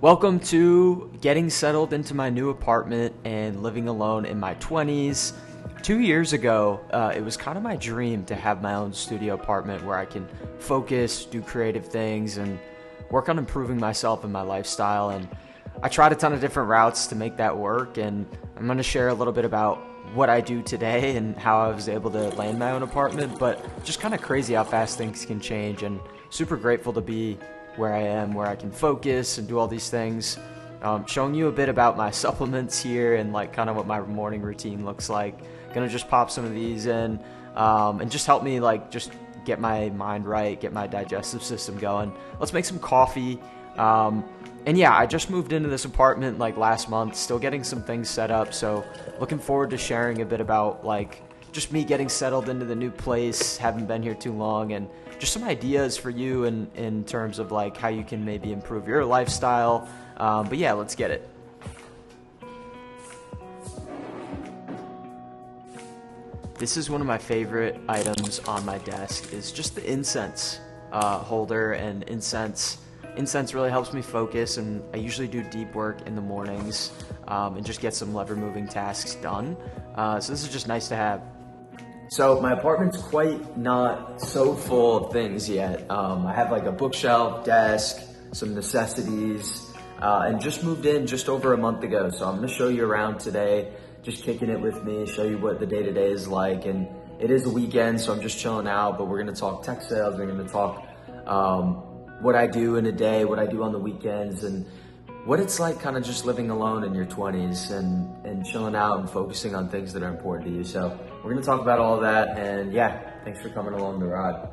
Welcome to getting settled into my new apartment and living alone in my 20s. 2 years ago, it was kind of my dream to have my own studio apartment where I can focus, do creative things, and work on improving myself and my lifestyle. And I tried a ton of different routes to make that work, and I'm going to share a little bit about what I do today and how I was able to land my own apartment. But just kind of crazy how fast things can change, and super grateful to be where I am, where I can focus and do all these things. Showing you a bit about my supplements here and like kind of what my morning routine looks like. Gonna just pop some of these in and just help me like just get my mind right, get my digestive system going. Let's make some coffee. And yeah, I just moved into this apartment like last month, still getting some things set up. So looking forward to sharing a bit about like just me getting settled into the new place, haven't been here too long, and just some ideas for you in terms of like how you can maybe improve your lifestyle. But yeah, let's get it. This is one of my favorite items on my desk is just the incense holder, and incense really helps me focus, and I usually do deep work in the mornings and just get some lever moving tasks done. So this is just nice to have. So my apartment's quite not so full of things yet. I have like a bookshelf, desk, some necessities, and just moved in just over a month ago. So I'm gonna show you around today, just kicking it with me, show you what the day-to-day is like. And it is a weekend, so I'm just chilling out, but we're gonna talk tech sales, we're gonna talk what I do in a day, what I do on the weekends, and what it's like kind of just living alone in your 20s and chilling out and focusing on things that are important to you. So we're gonna talk about all of that, and yeah, thanks for coming along the ride.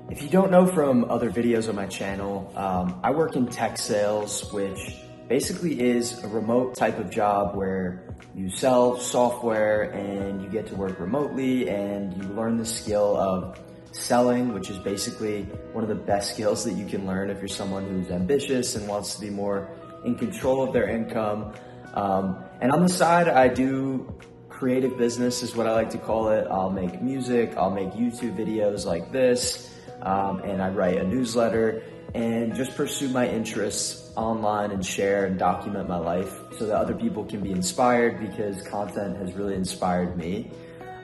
If you don't know from other videos on my channel, I work in tech sales, which basically is a remote type of job where you sell software and you get to work remotely, and you learn the skill of selling, which is basically one of the best skills that you can learn if you're someone who's ambitious and wants to be more in control of their income. And on the side, I do creative business is what I like to call it. I'll make music, I'll make YouTube videos like this, and I write a newsletter and just pursue my interests online and share and document my life so that other people can be inspired, because content has really inspired me.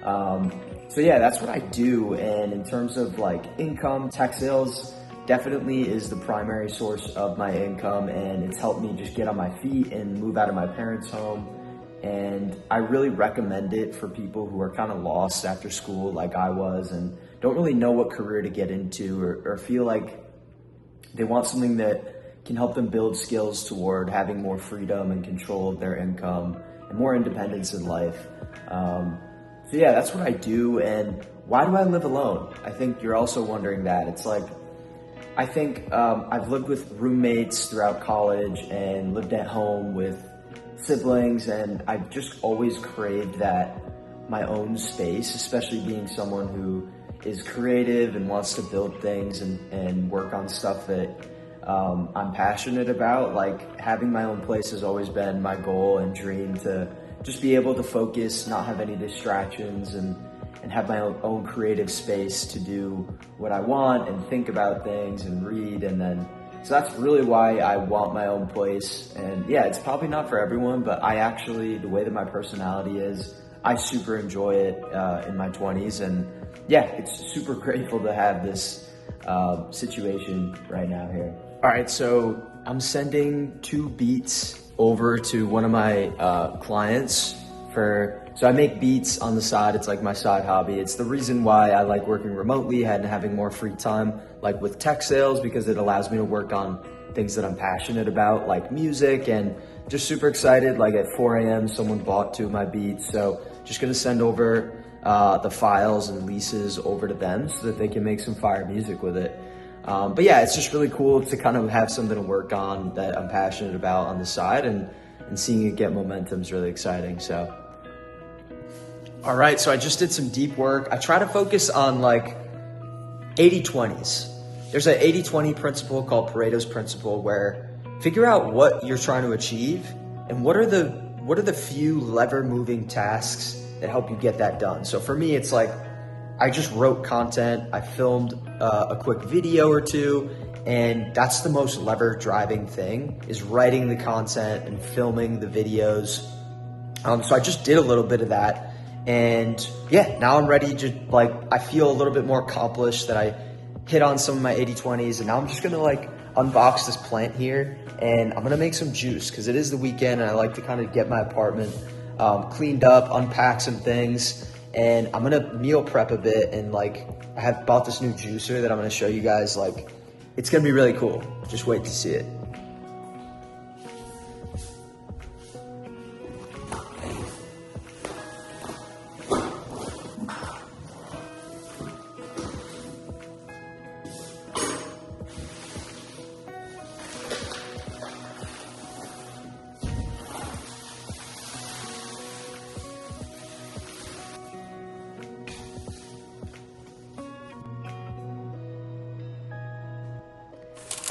So yeah, that's what I do. And in terms of like income, tech sales definitely is the primary source of my income, and it's helped me just get on my feet and move out of my parents' home. And I really recommend it for people who are kind of lost after school like I was and don't really know what career to get into, or feel like they want something that can help them build skills toward having more freedom and control of their income and more independence in life. So yeah, that's what I do. And why do I live alone? I think you're also wondering that. It's like, I think I've lived with roommates throughout college and lived at home with siblings, and I've just always craved that my own space, especially being someone who is creative and wants to build things and work on stuff that I'm passionate about. Like having my own place has always been my goal and dream, to just be able to focus, not have any distractions, and have my own creative space to do what I want and think about things and read. And then, so that's really why I want my own place. And yeah, it's probably not for everyone, but I actually, the way that my personality is, I super enjoy it in my 20s. And yeah, it's super grateful to have this situation right now here. All right, so I'm sending 2 beats over to one of my clients so I make beats on the side. It's like my side hobby. It's the reason why I like working remotely and having more free time, like with tech sales, because it allows me to work on things that I'm passionate about, like music, and just super excited. Like at 4 a.m., someone bought 2 of my beats. So just gonna send over the files and leases over to them so that they can make some fire music with it. But yeah, it's just really cool to kind of have something to work on that I'm passionate about on the side, and seeing it get momentum is really exciting. So, all right, so I just did some deep work. I try to focus on like 80-20s. There's an 80-20 principle called Pareto's principle, where figure out what you're trying to achieve and what are the few lever moving tasks that help you get that done. So for me, it's like I just wrote content, I filmed a quick video or two, and that's the most lever driving thing, is writing the content and filming the videos. So I just did a little bit of that, and yeah, now I'm ready to, like, I feel a little bit more accomplished that I hit on some of my 80/20s, and now I'm just gonna like unbox this plant here, and I'm gonna make some juice because it is the weekend and I like to kind of get my apartment cleaned up, unpack some things, and I'm gonna meal prep a bit. And like, I have bought this new juicer that I'm gonna show you guys. Like, it's gonna be really cool. Just wait to see it.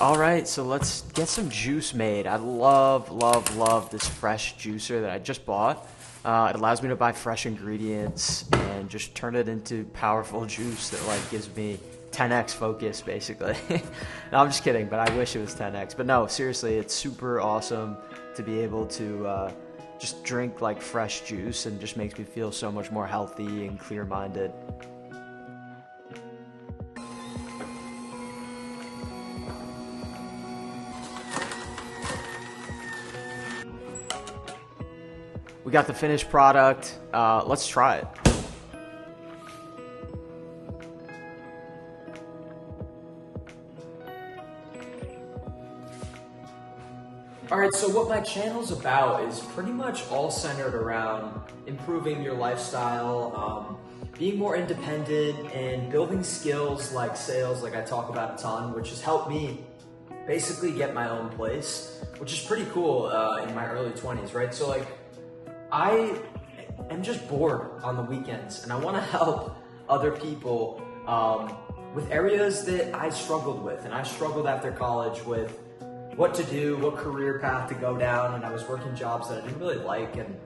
All right, so let's get some juice made. I love this fresh juicer that I just bought. It allows me to buy fresh ingredients and just turn it into powerful juice that like gives me 10x focus, basically. No, I'm just kidding, but I wish it was 10x. But no, seriously, it's super awesome to be able to just drink like fresh juice, and just makes me feel so much more healthy and clear-minded. We got the finished product. Let's try it. All right, so what my channel's about is pretty much all centered around improving your lifestyle, being more independent, and building skills like sales, like I talk about a ton, which has helped me basically get my own place, which is pretty cool in my early 20s, right? So like, I am just bored on the weekends, and I want to help other people with areas that I struggled with. And I struggled after college with what to do, what career path to go down, and I was working jobs that I didn't really like. And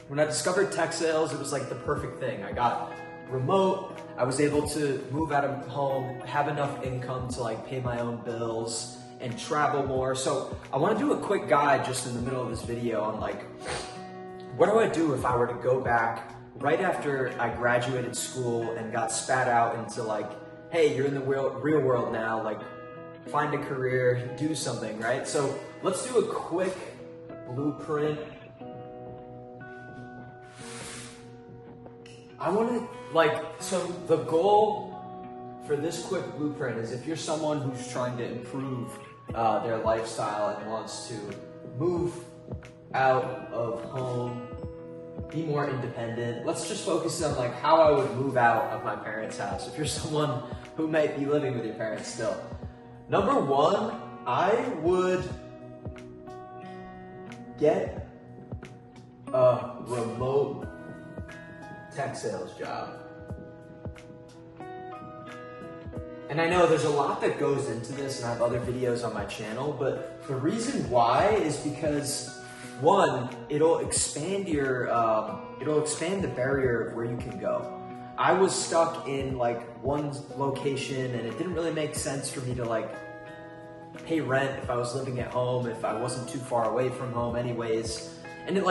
when I discovered tech sales, it was like the perfect thing. I got remote, I was able to move out of home, have enough income to like pay my own bills and travel more. So I want to do a quick guide just in the middle of this video on like, what do I do if I were to go back right after I graduated school and got spat out into like, hey, you're in the real world now, like find a career, do something, right? So let's do a quick blueprint. I want to so the goal for this quick blueprint is, if you're someone who's trying to improve their lifestyle and wants to move out of home, be more independent. Let's just focus on like how I would move out of my parents' house. If you're someone who might be living with your parents still. Number one, I would get a remote tech sales job. And I know there's a lot that goes into this, and I have other videos on my channel, but the reason why is because, one, it'll expand the barrier of where you can go. I was stuck in like one location, and it didn't really make sense for me to like pay rent if I was living at home, if I wasn't too far away from home anyways. And there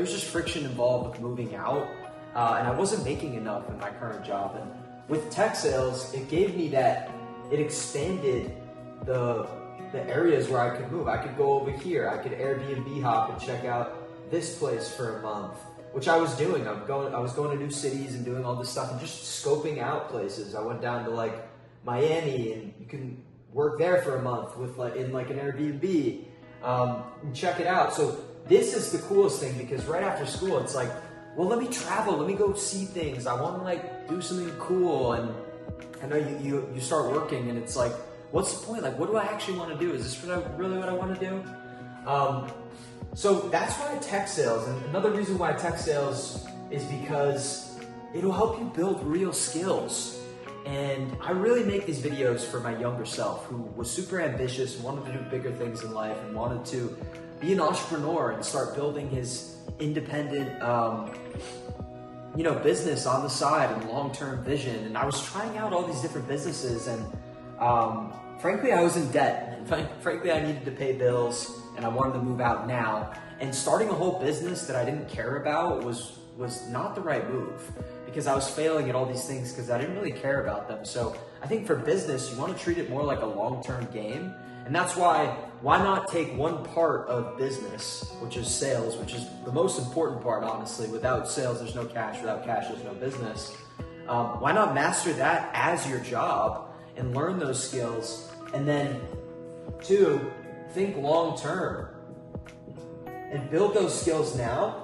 was just friction involved with moving out, and I wasn't making enough in my current job. And with tech sales, it gave me that, it expanded the areas where I could move. I could go over here, I could Airbnb hop and check out this place for a month, which I was doing. I was going to new cities and doing all this stuff and just scoping out places. I went down to like Miami, and you can work there for a month with in an Airbnb and check it out. So this is the coolest thing, because right after school, it's like, well, let me travel, let me go see things. I want to like do something cool. And I know you start working, and it's like, what's the point? Like, what do I actually want to do? Is this really what I want to do? So that's why tech sales. And another reason why tech sales is because it'll help you build real skills. And I really make these videos for my younger self, who was super ambitious, wanted to do bigger things in life, and wanted to be an entrepreneur and start building his independent business on the side and long-term vision. And I was trying out all these different businesses, and frankly, I was in debt. And frankly, I needed to pay bills, and I wanted to move out now. And starting a whole business that I didn't care about was not the right move, because I was failing at all these things because I didn't really care about them. So I think for business, you want to treat it more like a long-term game. And that's why not take one part of business, which is sales, which is the most important part, honestly. Without sales, there's no cash. Without cash, there's no business. Why not master that as your job and learn those skills? And then 2, think long-term and build those skills now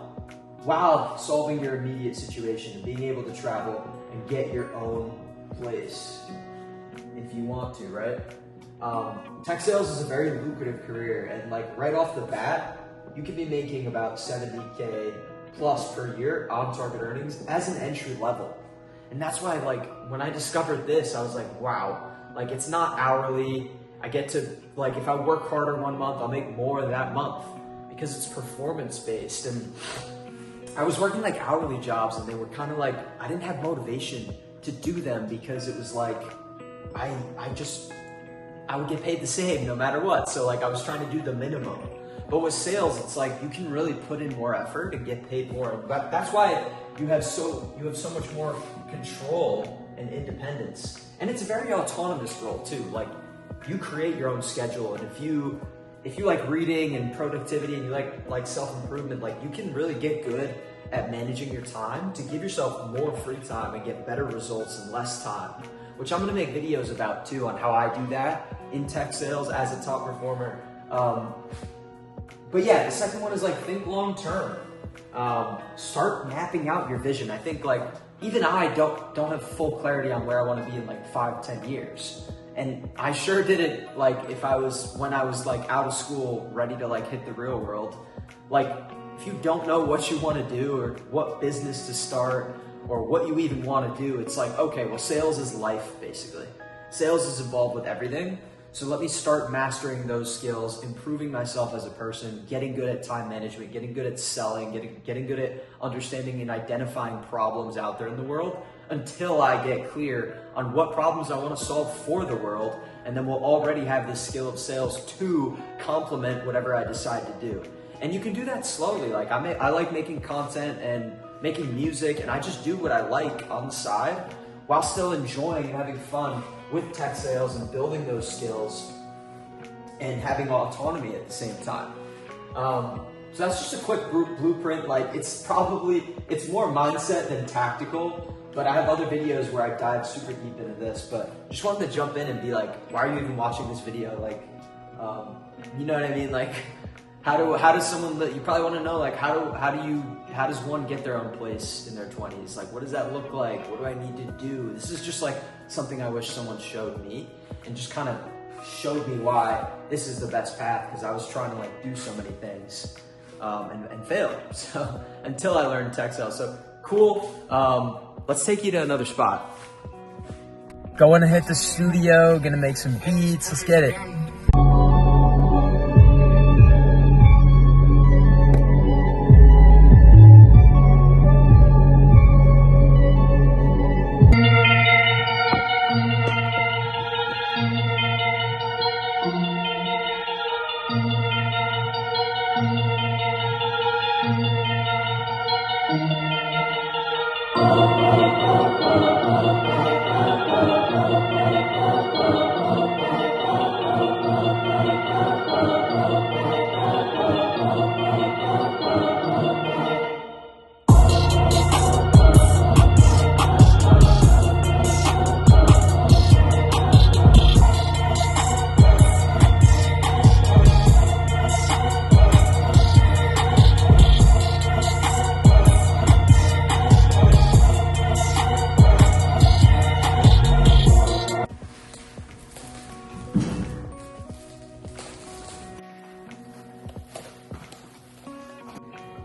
while solving your immediate situation and being able to travel and get your own place if you want to, right? Tech sales is a very lucrative career, and like right off the bat, you could be making about 70K plus per year on target earnings as an entry level. And that's why, like, when I discovered this, I was like, wow, like it's not hourly. I get to, like, if I work harder one month, I'll make more that month because it's performance based. And I was working like hourly jobs, and they were kind of like, I didn't have motivation to do them because it was like, I would get paid the same no matter what. So like I was trying to do the minimum. But with sales, it's like you can really put in more effort and get paid more. But that's why you have so much more control and independence. And it's a very autonomous role too. Like you create your own schedule, and if you like reading and productivity and you like self-improvement, like you can really get good at managing your time to give yourself more free time and get better results in less time, which I'm gonna make videos about too on how I do that in tech sales as a top performer. But yeah, the second one is like think long-term. Start mapping out your vision. I think like even I don't have full clarity on where I wanna be in like 5-10 years. And I sure didn't like when I was like out of school, ready to like hit the real world. Like if you don't know what you want to do or what business to start or what you even want to do, it's like, okay, well, sales is life basically. Sales is involved with everything. So let me start mastering those skills, improving myself as a person, getting good at time management, getting good at selling, getting good at understanding and identifying problems out there in the world until I get clear on what problems I want to solve for the world. And then we'll already have this skill of sales to complement whatever I decide to do. And you can do that slowly. Like I like making content and making music, and I just do what I like on the side while still enjoying and having fun with tech sales and building those skills and having autonomy at the same time. So that's just a quick blueprint. Like it's more mindset than tactical, but I have other videos where I dive super deep into this, but just wanted to jump in and be like, why are you even watching this video? Like, you know what I mean? Like, how does someone that you probably want to know, like, how does one get their own place in their 20s? Like, what does that look like? What do I need to do? This is just like something I wish someone showed me and just kind of showed me why this is the best path, because I was trying to like do so many things and fail. So until I learned tech sales. So cool. Let's take you to another spot. Going to hit the studio, gonna make some beats. Let's get it.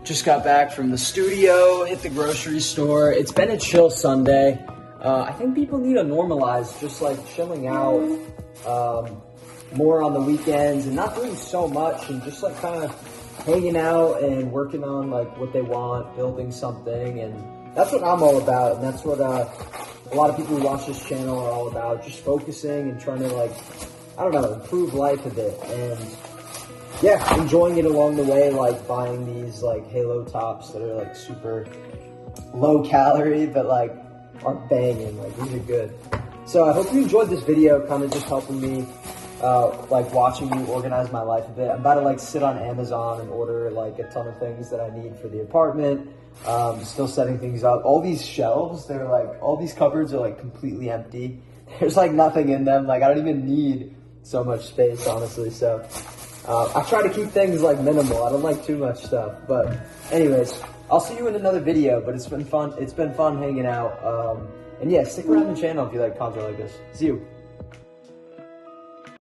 Just got back from the studio, hit the grocery store. It's been a chill Sunday. I think people need to normalize just like chilling out more on the weekends and not doing so much and just like kind of hanging out and working on like what they want, building something and that's what I'm all about, and that's what a lot of people who watch this channel are all about, just focusing and trying to, like, I don't know, improve life a bit, and yeah, enjoying it along the way, like buying these like Halo tops that are like super low calorie, but like are banging, like these are good. So I hope you enjoyed this video, kind of just helping me, like watching me organize my life a bit. I'm about to like sit on Amazon and order like a ton of things that I need for the apartment. Still setting things up. All these shelves, they're like, all these cupboards are like completely empty. There's like nothing in them. Like I don't even need so much space, honestly. So I try to keep things like minimal. I don't like too much stuff. But anyways, I'll see you in another video, but it's been fun. It's been fun hanging out. And yeah, stick around the channel if you like content like this. See you.